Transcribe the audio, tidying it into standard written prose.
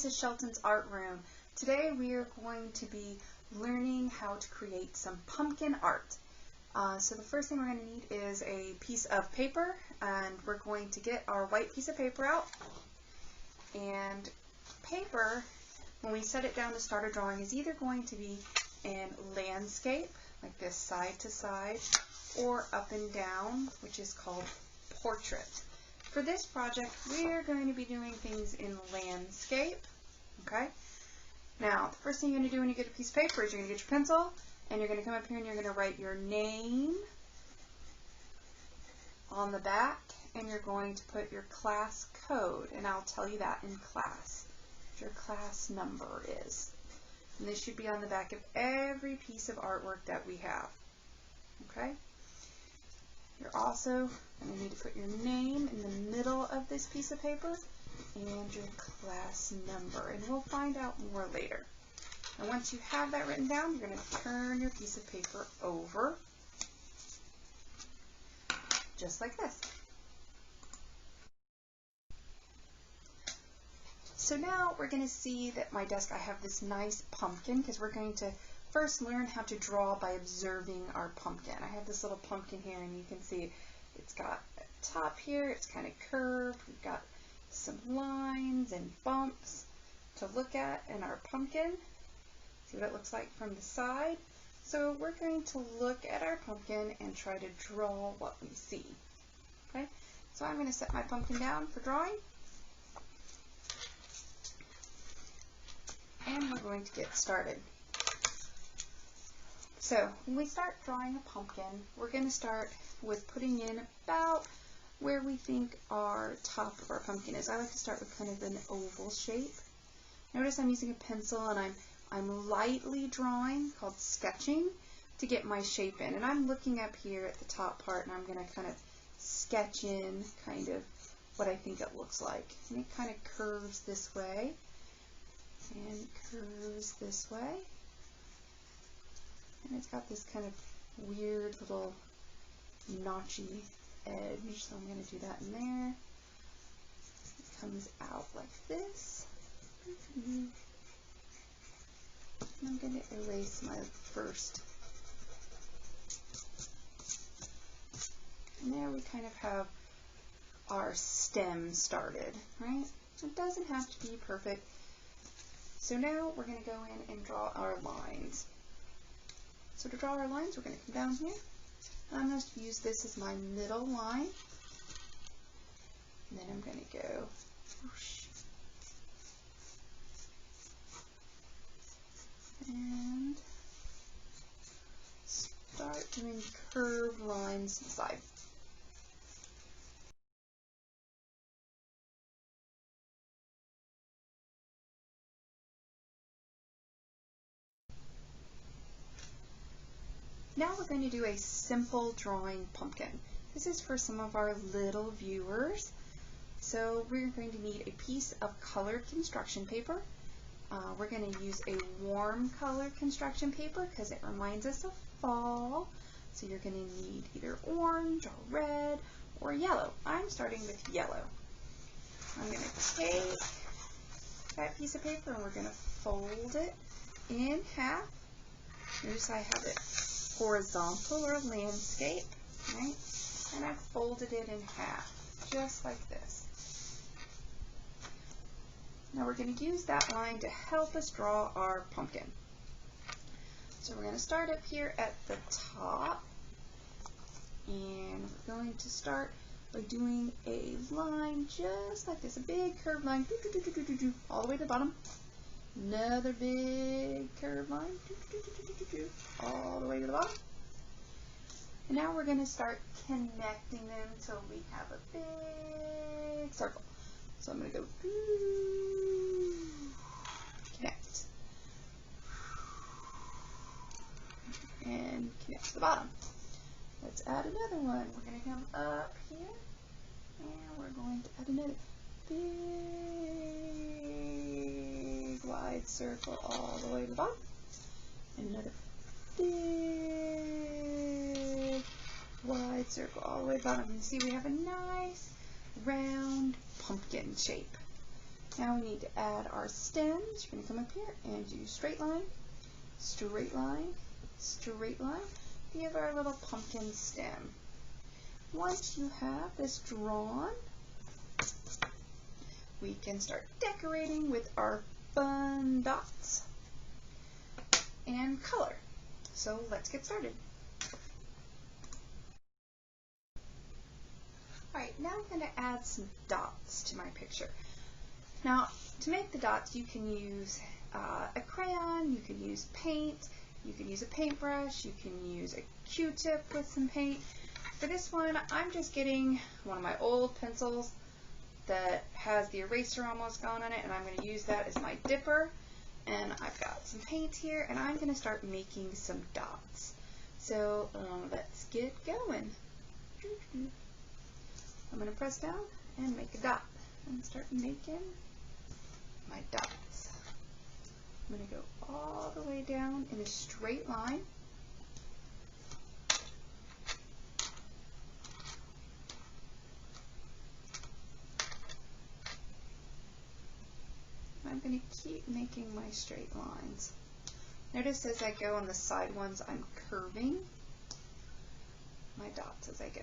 Mrs. Shelton's art room. Today we are going to be learning how to create some pumpkin art. So the first thing we're going to need is a piece of paper, and we're going to get our white piece of paper out. And paper, when we set it down to start a drawing, is either going to be in landscape, like this side to side, or up and down, which is called portrait. For this project, we are going to be doing things in landscape, okay? Now, the first thing you're going to do when you get a piece of paper is you're going to get your pencil, and you're going to come up here and you're going to write your name on the back, and you're going to put your class code, and I'll tell you that in class, what your class number is. And this should be on the back of every piece of artwork that we have, okay? You're also going to need to put your name in the middle of this piece of paper and your class number, and we'll find out more later. And once you have that written down, you're going to turn your piece of paper over, just like this. So now we're going to see that my desk, I have this nice pumpkin, because we're going to first learn how to draw by observing our pumpkin. I have this little pumpkin here, and you can see it's got a top here, it's kind of curved, we've got some lines and bumps to look at in our pumpkin. See what it looks like from the side. So we're going to look at our pumpkin and try to draw what we see. Okay, so I'm going to set my pumpkin down for drawing. And we're going to get started. So when we start drawing a pumpkin, we're going to start with putting in about where we think our top of our pumpkin is. I like to start with kind of an oval shape. Notice I'm using a pencil and I'm lightly drawing, called sketching, to get my shape in. And I'm looking up here at the top part, and I'm going to kind of sketch in kind of what I think it looks like. And it kind of curves this way and curves this way. And it's got this kind of weird little notchy edge, so I'm going to do that in there. It comes out like this. And I'm going to erase my first. And there we kind of have our stem started, right? It doesn't have to be perfect. So now we're going to go in and draw our lines. So to draw our lines, we're going to come down here. And I'm going to use this as my middle line. And then I'm going to go whoosh. And start doing curved lines to the side. Now we're going to do a simple drawing pumpkin. This is for some of our little viewers. So we're going to need a piece of colored construction paper. We're going to use a warm color construction paper because it reminds us of fall. So you're going to need either orange or red or yellow. I'm starting with yellow. I'm going to take that piece of paper and we're going to fold it in half. Notice I have it horizontal or landscape, right? And I've folded it in half, just like this. Now we're going to use that line to help us draw our pumpkin. So we're going to start up here at the top, and we're going to start by doing a line just like this, a big curved line, all the way to the bottom. Another big curved line, all the way to the bottom. And now we're going to start connecting them till we have a big circle. So I'm going to go connect and connect to the bottom. Let's add another one. We're going to come up here and we're going to add another big wide circle all the way to the bottom. And another big wide circle all the way to the bottom. You see we have a nice round pumpkin shape. Now we need to add our stems. You're going to come up here and do straight line, straight line, straight line. Give our little pumpkin stem. Once you have this drawn, we can start decorating with our fun dots and color. So let's get started. Alright, now I'm going to add some dots to my picture. Now, to make the dots, you can use a crayon, you can use paint, you can use a paintbrush, you can use a Q-tip with some paint. For this one, I'm just getting one of my old pencils that has the eraser almost gone on it, and I'm going to use that as my dipper. And I've got some paint here, and I'm going to start making some dots. So let's get going. I'm going to press down and make a dot and start making my dots. I'm going to go all the way down in a straight line. I'm going to keep making my straight lines. Notice as I go on the side ones, I'm curving my dots as I go.